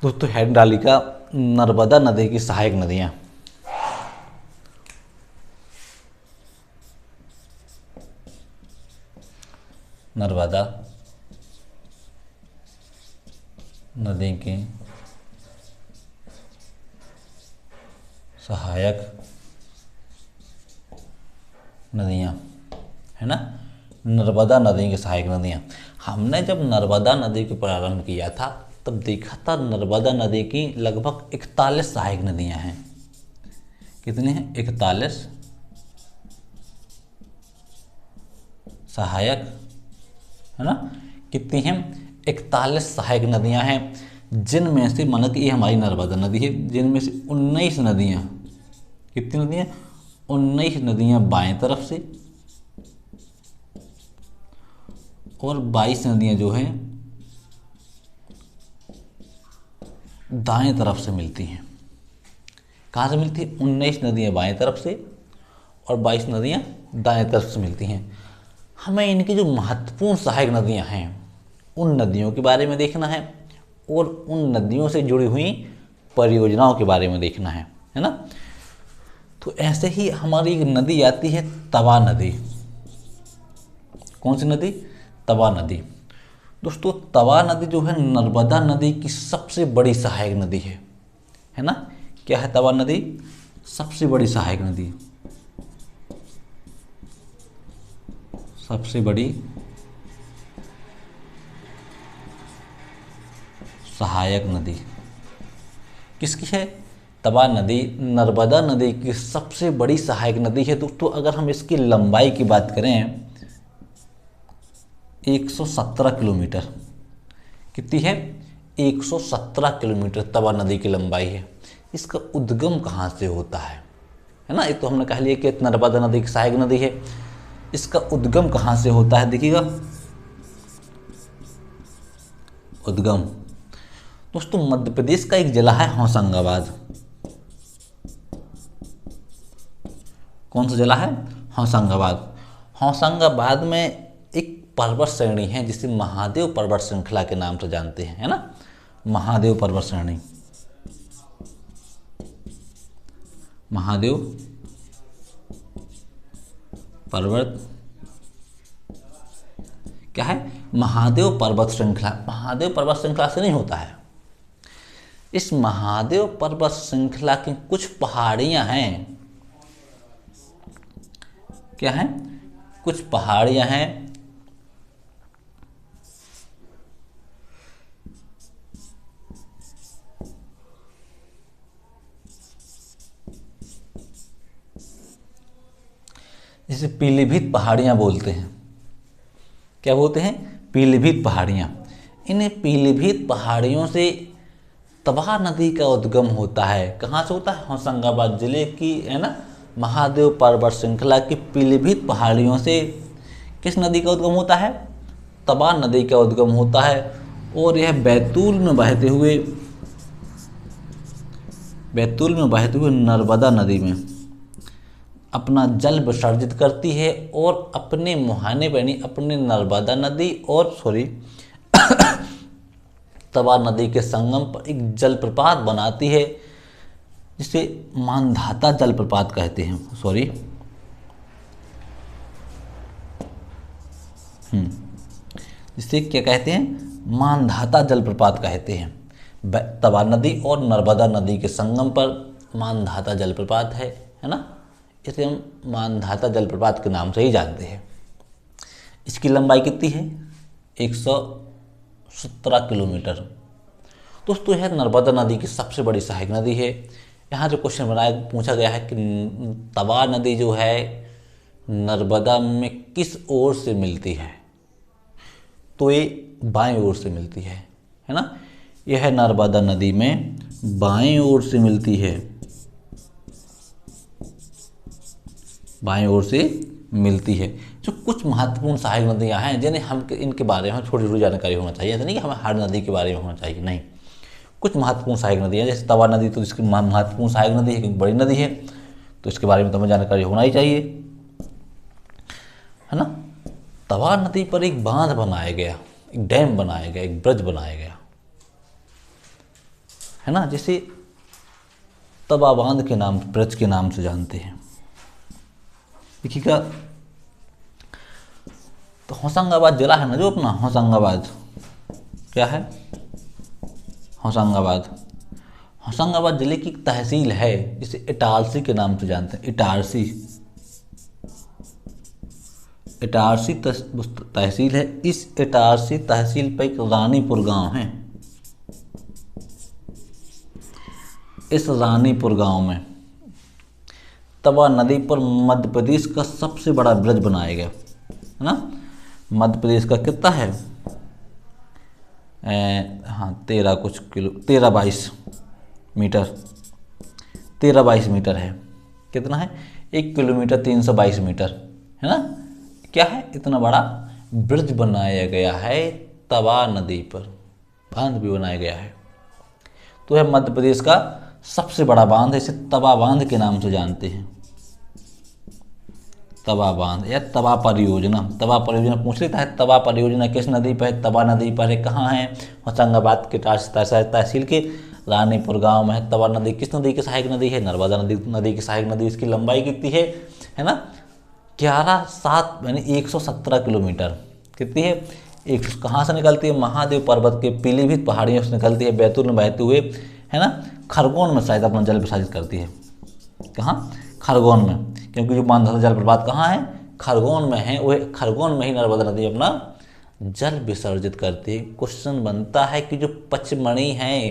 दोस्तों हेडिंग डाली का नर्मदा नदी की सहायक नदियाँ। नर्मदा नदी की सहायक नदियाँ, है ना, नर्मदा नदी की सहायक नदियाँ। हमने जब नर्मदा नदी को प्रारंभ किया था तब देखा था नर्मदा नदी की लगभग 41 सहायक नदियाँ हैं। कितनी हैं? 41 सहायक, है ना। कितनी हैं? 41 सहायक नदियाँ हैं, जिनमें से माना कि ये हमारी नर्मदा नदी है, जिनमें से 19 नदियाँ, कितनी नदियाँ? 19 नदियाँ बाएं तरफ से और 22 नदियाँ जो हैं दाएं तरफ से मिलती हैं। कहाँ से मिलती है? 19 नदियाँ बाएं तरफ से और 22 नदियाँ दाएं तरफ से मिलती हैं। हमें इनकी जो महत्वपूर्ण सहायक नदियाँ हैं उन नदियों के बारे में देखना है और उन नदियों से जुड़ी हुई परियोजनाओं के बारे में देखना है ना। तो ऐसे ही हमारी एक नदी आती है तवा नदी। कौन सी नदी? तवा नदी। दोस्तों तवा नदी जो है नर्मदा नदी की सबसे बड़ी सहायक नदी है ना। क्या है तवा नदी? सबसे बड़ी सहायक नदी, सबसे बड़ी सहायक नदी किसकी है? तवा नदी नर्मदा नदी की सबसे बड़ी सहायक नदी है। दोस्तों अगर हम इसकी लंबाई की बात करें 117 किलोमीटर, कितनी है? 117 किलोमीटर तवा नदी की लंबाई है। इसका उद्गम कहाँ से होता है ना। एक तो हमने कह लिया कि नर्मदा नदी की सहायक नदी है, इसका उद्गम कहाँ से होता है देखिएगा। उद्गम दोस्तों मध्य प्रदेश का एक जिला है होशंगाबाद। कौन सा जिला है? होशंगाबाद। होशंगाबाद में एक पर्वत श्रेणी है जिसे महादेव पर्वत श्रृंखला के नाम से जानते हैं, है ना। महादेव पर्वत श्रेणी, महादेव पर्वत, क्या है? महादेव पर्वत श्रृंखला। महादेव पर्वत श्रृंखला से नहीं होता है, इस महादेव पर्वत श्रृंखला की कुछ पहाड़ियां हैं। क्या है? कुछ पहाड़ियां हैं जिसे पीलीभीत पहाड़ियां बोलते हैं। क्या बोलते हैं? पीलीभीत पहाड़ियां। इन पीलीभीत पहाड़ियों से तवा नदी का उद्गम होता है। कहाँ से होता है? होशंगाबाद जिले की, है ना, महादेव पर्वत श्रृंखला की पीलीभीत पहाड़ियों से किस नदी का उद्गम होता है? तवा नदी का उद्गम होता है और यह बैतूल में बहते हुए नर्मदा नदी में अपना जल विसर्जित करती है और अपने मुहाने पर यानी अपने नर्मदा नदी और तवा नदी के संगम पर एक जलप्रपात बनाती है जिसे मानधाता जलप्रपात कहते हैं। जिसे क्या कहते हैं? मानधाता जलप्रपात कहते हैं। तवा नदी और नर्मदा नदी के संगम पर मानधाता जलप्रपात है ना। इसे हम मानधाता जलप्रपात के नाम से ही जानते हैं। इसकी लंबाई कितनी है? 117 किलोमीटर। दोस्तों यह नर्मदा नदी की सबसे बड़ी सहायक नदी है। यहाँ जो क्वेश्चन पूछा गया है कि तवा नदी जो है नर्मदा में किस ओर से मिलती है, तो ये बाएं ओर से मिलती है ना। यह नर्मदा नदी में बाएं ओर से मिलती है, बाएं ओर से मिलती है। जो कुछ महत्वपूर्ण सहायक नदियां हैं जिन्हें हम इनके बारे में थोड़ी थोड़ी जानकारी होना चाहिए। ऐसा नहीं कि हमें हर नदी के बारे में होना चाहिए, नहीं। कुछ महत्वपूर्ण सहायक नदियां जैसे तवा नदी, तो इसकी महत्वपूर्ण सहायक नदी है क्योंकि बड़ी नदी है, तो इसके बारे में तो हमें जानकारी होना ही चाहिए, है ना। तवा नदी पर एक बांध बनाया गया, एक डैम बनाया गया, एक ब्रिज बनाया गया। है ना, जिसे तवा बांध के नाम, ब्रज के नाम से जानते हैं। देखिएगा, तो होशंगाबाद जिला है ना जो अपना, होशंगाबाद क्या है, होशंगाबाद, होशंगाबाद जिले की एक तहसील है जिसे इटारसी के नाम से जानते हैं। इटारसी, इटारसी तहसील है। इस इटारसी तहसील पर एक रानीपुर गांव है। इस रानीपुर गांव में तवा नदी पर मध्य प्रदेश का सबसे बड़ा ब्रिज बनाया गया, है ना। मध्य प्रदेश का कितना है, हाँ 13-22 मीटर, 13-22 मीटर है। कितना है, 1 किलोमीटर 322 मीटर, है ना। क्या है, इतना बड़ा ब्रिज बनाया गया है तवा नदी पर, बांध भी बनाया गया है। तो यह मध्य प्रदेश का सबसे बड़ा बांध है, इसे तवा बांध के नाम से जानते हैं। तवा बांध या तवा परियोजना। तवा परियोजना पूछ लेता है, तवा परियोजना किस नदी पर है, तवा नदी पर है। कहाँ है, होशंगाबाद के तहसील के रानीपुर गांव में है। तवा नदी किस नदी की सहायक नदी है, नर्मदा नदी की सहायक नदी। इसकी लंबाई कितनी है ना, 11.7 यानी 117 किलोमीटर। कितनी है, एक कहाँ से निकलती है, महादेव पर्वत के पीलीभीत पहाड़ियों से निकलती है, बैतूल में बहते हुए, है ना, खरगोन में शायद अपना जल विसर्जित करती है। कहाँ, खरगोन में, क्योंकि जो मानधर जलप्रपात कहाँ है, खरगोन में है। वह खरगोन में ही नर्मदा नदी अपना जल विसर्जित करती है। क्वेश्चन बनता है कि जो पचमढ़ी है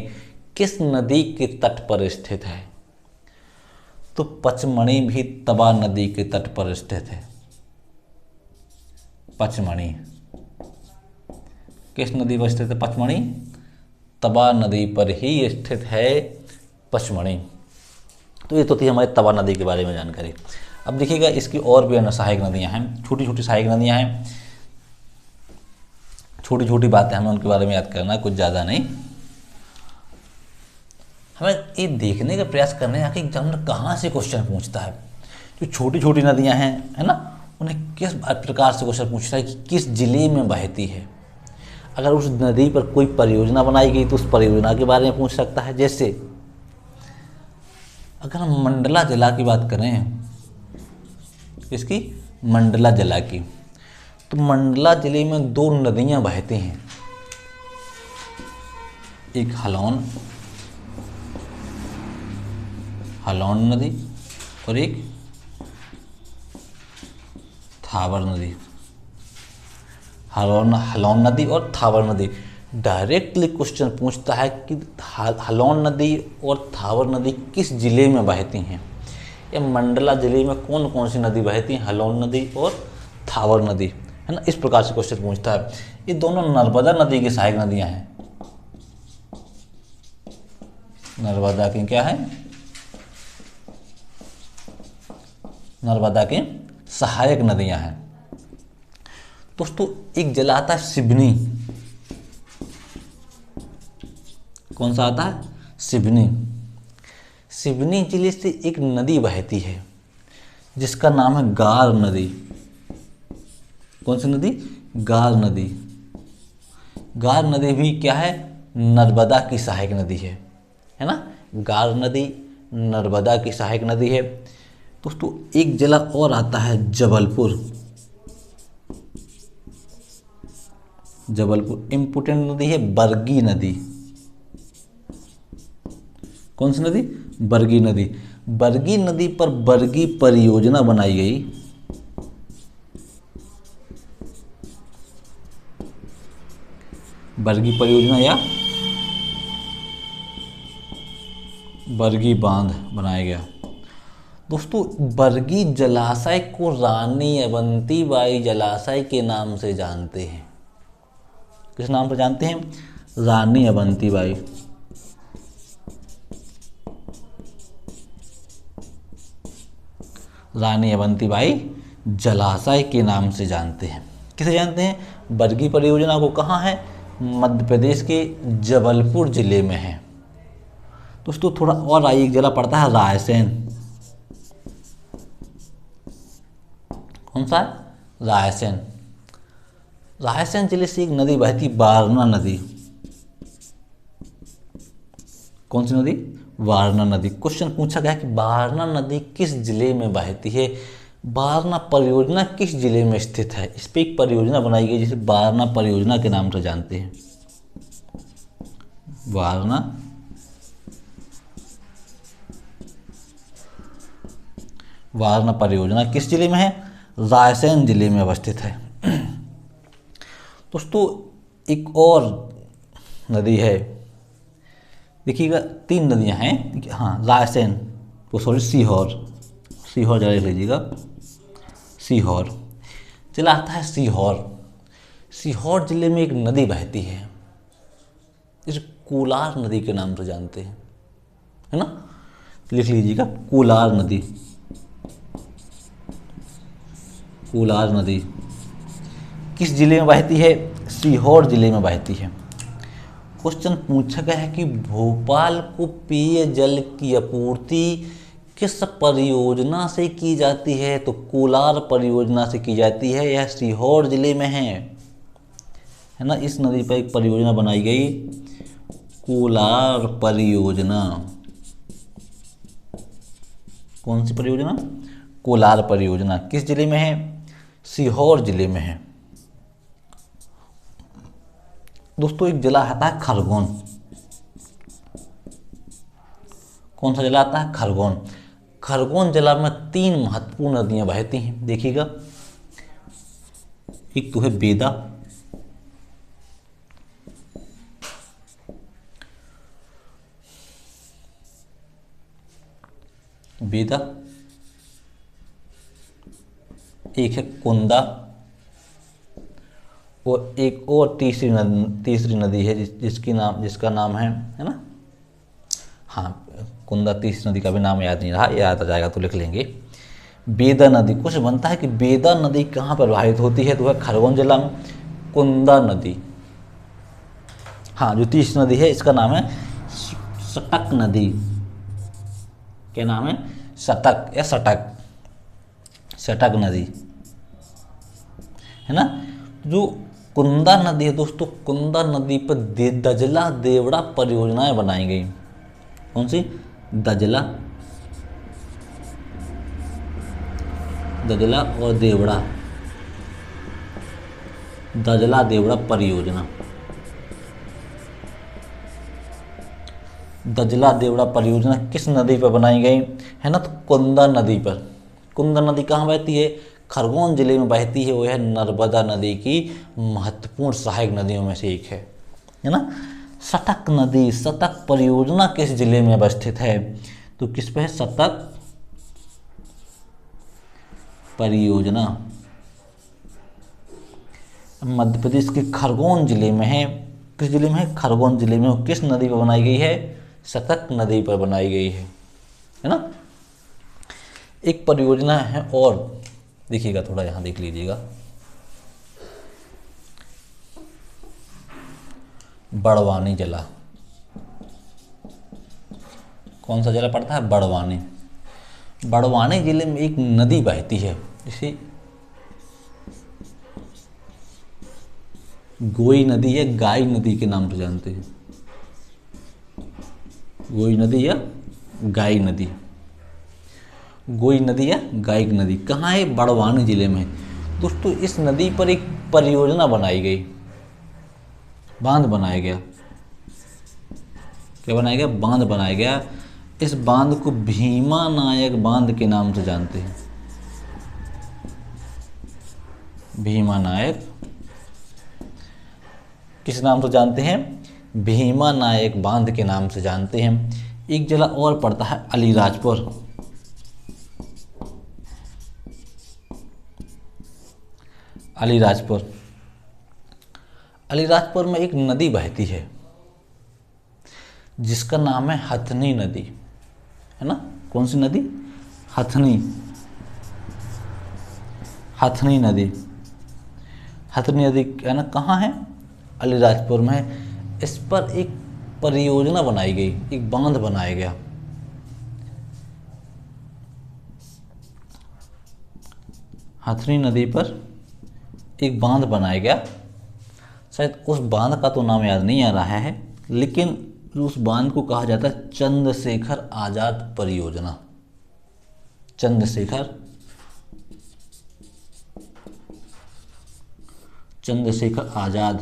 किस नदी के तट पर स्थित है, तो पचमढ़ी भी तवा नदी के तट पर स्थित है। पचमढ़ी किस नदी पर स्थित है, पचमढ़ी तवा नदी पर ही स्थित है पचमढ़ी। तो ये तो थी हमारे तवा नदी के बारे में जानकारी। अब देखिएगा, इसकी और भी सहायक नदियां हैं, छोटी छोटी सहायक नदियां हैं। छोटी छोटी बातें हमें उनके बारे में याद करना, कुछ ज़्यादा नहीं। हमें ये देखने का प्रयास करने हैं कि एग्जामिनर कहाँ से क्वेश्चन पूछता है। जो छोटी छोटी नदियां हैं, है ना, उन्हें किस प्रकार से क्वेश्चन पूछ रहा है कि किस जिले में बहती है। अगर उस नदी पर कोई परियोजना बनाई गई तो उस परियोजना के बारे में पूछ सकता है। जैसे अगर हम मंडला जिला की बात करें, इसकी मंडला जिला की, तो मंडला जिले में 2 नदियां बहती हैं, एक हलौन नदी और एक थावर नदी। हलौन नदी और थावर नदी। डायरेक्टली क्वेश्चन पूछता है कि हलौन नदी और थावर नदी किस जिले में बहती हैं, या मंडला जिले में कौन कौन सी नदी बहती हैं, हलौन नदी और थावर नदी, है ना। इस प्रकार से क्वेश्चन पूछता है। ये दोनों नर्मदा नदी की सहायक नदियां हैं। नर्मदा की क्या है, नर्मदा की सहायक नदियां हैं। दोस्तों, एक जिला आता है सिवनी। कौन सा आता है, सिवनी। सिवनी जिले से एक नदी बहती है जिसका नाम है गार नदी। कौन सी नदी, गार नदी। गार नदी भी क्या है, नर्मदा की सहायक नदी है ना। गार नदी नर्मदा की सहायक नदी है। दोस्तों, एक जिला और आता है जबलपुर। जबलपुर इंपोर्टेंट नदी है, बरगी नदी। कौन सी नदी, बरगी नदी। बरगी नदी पर बरगी परियोजना बनाई गई। बरगी परियोजना या बरगी बांध बनाया गया। दोस्तों, बरगी जलाशय को रानी अवंतीबाई जलाशय के नाम से जानते हैं। किस नाम से जानते हैं, रानी अवंतीबाई। रानी अवंतीबाई जलाशय के नाम से जानते हैं। किसे जानते हैं, बरगी परियोजना को। कहाँ है, मध्य प्रदेश के जबलपुर जिले में है। दोस्तों, थोड़ा और आइए, एक जिला पड़ता है रायसेन। कौन सा, रायसेन। रायसेन जिले से एक नदी बहती, बारना नदी। कौन सी नदी? वारणा नदी। क्वेश्चन पूछा गया कि वारणा नदी किस जिले में बहती है? वारणा परियोजना किस जिले में स्थित है? इस पे एक परियोजना बनाई गई जिसे वारणा परियोजना के नाम से जानते हैं। वारणा वारणा परियोजना किस जिले में है? रायसेन जिले में अवस्थित है। दोस्तों एक और नदी है, देखिएगा 3 नदियां हैं। हाँ, रायसेन, वो सॉरी सीहोर जरा लिख लीजिएगा, सीहोर जिला आता है। सीहोर जिले में एक नदी बहती है, इस कोलार नदी के नाम से जानते हैं, है ना? लिख लीजिएगा कोलार नदी। कोलार नदी किस जिले में बहती है? सीहोर जिले में बहती है। क्वेश्चन पूछा गया है कि भोपाल को पेयजल की आपूर्ति किस परियोजना से की जाती है? तो कोलार परियोजना से की जाती है। यह सीहोर जिले में है ना? इस नदी पर एक परियोजना बनाई गई, कोलार परियोजना। कौन सी परियोजना? कोलार परियोजना। किस जिले में है? सीहोर जिले में है। दोस्तों एक जिला आता है खरगोन। कौन सा जिला आता है? खरगोन। खरगोन जिला में 3 महत्वपूर्ण नदियां बहती हैं, देखिएगा। एक तो है बेदा, एक है कुंदा, और एक और तीसरी नदी है जिसका नाम है ना? हाँ, कुंदा तीसरी नदी का भी नाम याद नहीं रहा, याद आ जाएगा तो लिख लेंगे। बेदा नदी, कुछ बनता है कि बेदा नदी कहाँ पर प्रवाहित होती है? तो है खरगोन जिला में कुंदा नदी। हाँ, जो तीसरी नदी है इसका नाम है सटक नदी। क्या नाम है? सटक या सटक नदी, है ना? जो कुंदा नदी है दोस्तों, कुंदा नदी पर दजला देवड़ा परियोजनाएं बनाई गई। कौन सी? दजला और देवड़ा, दजला देवड़ा परियोजना। दजला देवड़ा परियोजना किस नदी पर बनाई गई है ना? तो कुंदा नदी पर। कुंदा नदी कहाँ बहती है? खरगोन जिले में बहती है। वो है नर्मदा नदी की महत्वपूर्ण सहायक नदियों में से एक है ना? सटक नदी, सतक परियोजना किस जिले में अवस्थित है? तो किस पे है? सतक परियोजना मध्य प्रदेश के खरगोन जिले में है। किस जिले में है? खरगोन जिले में। किस नदी पर बनाई गई है? सतक नदी पर बनाई गई है ना? एक परियोजना है और देखिएगा, थोड़ा यहां देख लीजिएगा, बड़वानी जिला। कौन सा जिला पड़ता है? बड़वानी। बड़वानी जिले में एक नदी बहती है जिसे गोई नदी या गाय नदी के नाम से जानते हैं। गोई नदी या गाय नदी, गोई नदी या गाय नदी कहाँ है? बड़वानी जिले में। दोस्तों इस नदी पर एक परियोजना बनाई गई, बांध बनाया गया। क्या बनाया गया? बांध बनाया गया। इस बांध को भीमा नायक बांध के नाम से जानते हैं। भीमा नायक किस नाम से जानते हैं? भीमा नायक बांध के नाम से जानते हैं। एक जिला और पड़ता है अलीराजपुर। अलीराजपुर में एक नदी बहती है जिसका नाम है हथनी नदी, है ना? कौन सी नदी? हथनी नदी। हथनी नदी है ना, कहाँ है? अलीराजपुर में है। इस पर एक परियोजना बनाई गई, एक बांध बनाया गया। हथनी नदी पर एक बांध बनाया गया। शायद उस बांध का तो नाम याद नहीं आ रहा है, लेकिन उस बांध को कहा जाता है चंद्रशेखर आजाद परियोजना। चंद्रशेखर आजाद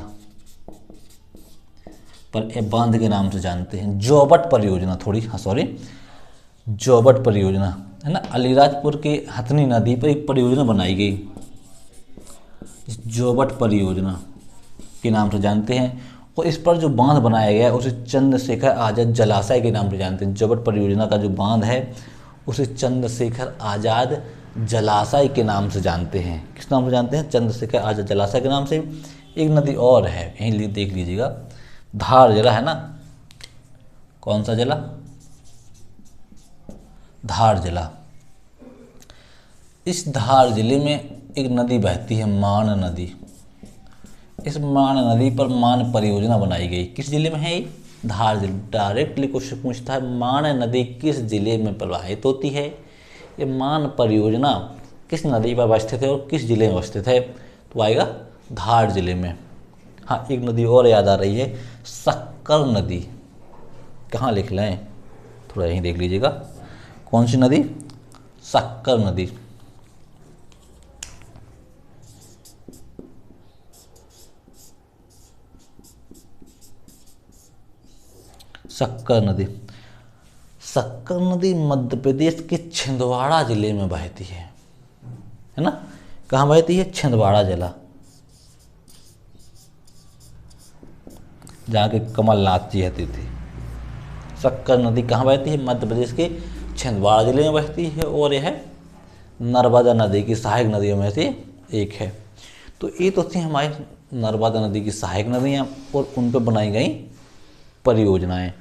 पर ए बांध के नाम से जानते हैं। जोबट परियोजना, जोबट परियोजना है ना, अलीराजपुर के हथनी नदी पर एक परियोजना बनाई गई, इस जोबट परियोजना के नाम से जानते हैं। और इस पर जो बांध बनाया गया है उसे चंद्रशेखर आजाद जलाशय के नाम से जानते हैं। जोबट परियोजना का जो बांध है उसे चंद्रशेखर आजाद जलाशय के नाम से जानते हैं। किस नाम से जानते हैं? चंद्रशेखर आजाद जलाशय के नाम से। एक नदी और है, यहीं देख लीजिएगा, धार जिला है ना, कौन सा जिला? धार जिला। इस धार जिले में एक नदी बहती है, मान नदी। इस मान नदी पर मान परियोजना बनाई गई। किस जिले में है ये? धार जिले। डायरेक्टली क्वेश्चन पूछता है मान नदी किस जिले में प्रवाहित होती है। ये मान परियोजना किस नदी पर अवस्थित है और किस जिले में अवस्थित है? तो आएगा धार जिले में। हाँ, एक नदी और याद आ रही है, शक्कर नदी। कहाँ लिख लें, थोड़ा यहीं देख लीजिएगा, कौन सी नदी? शक्कर नदी। शक्कर नदी। शक्कर नदी मध्य प्रदेश के छिंदवाड़ा जिले में बहती है ना? कहाँ बहती है? छिंदवाड़ा जिला, जहाँ के कमलनाथ जी रहते थे। शक्कर नदी कहाँ बहती है? मध्य प्रदेश के छिंदवाड़ा जिले में बहती है और यह नर्मदा नदी की सहायक नदियों में से एक है। तो ये तो थी हमारी नर्मदा नदी की सहायक नदियाँ और उन पर बनाई गई परियोजनाएं।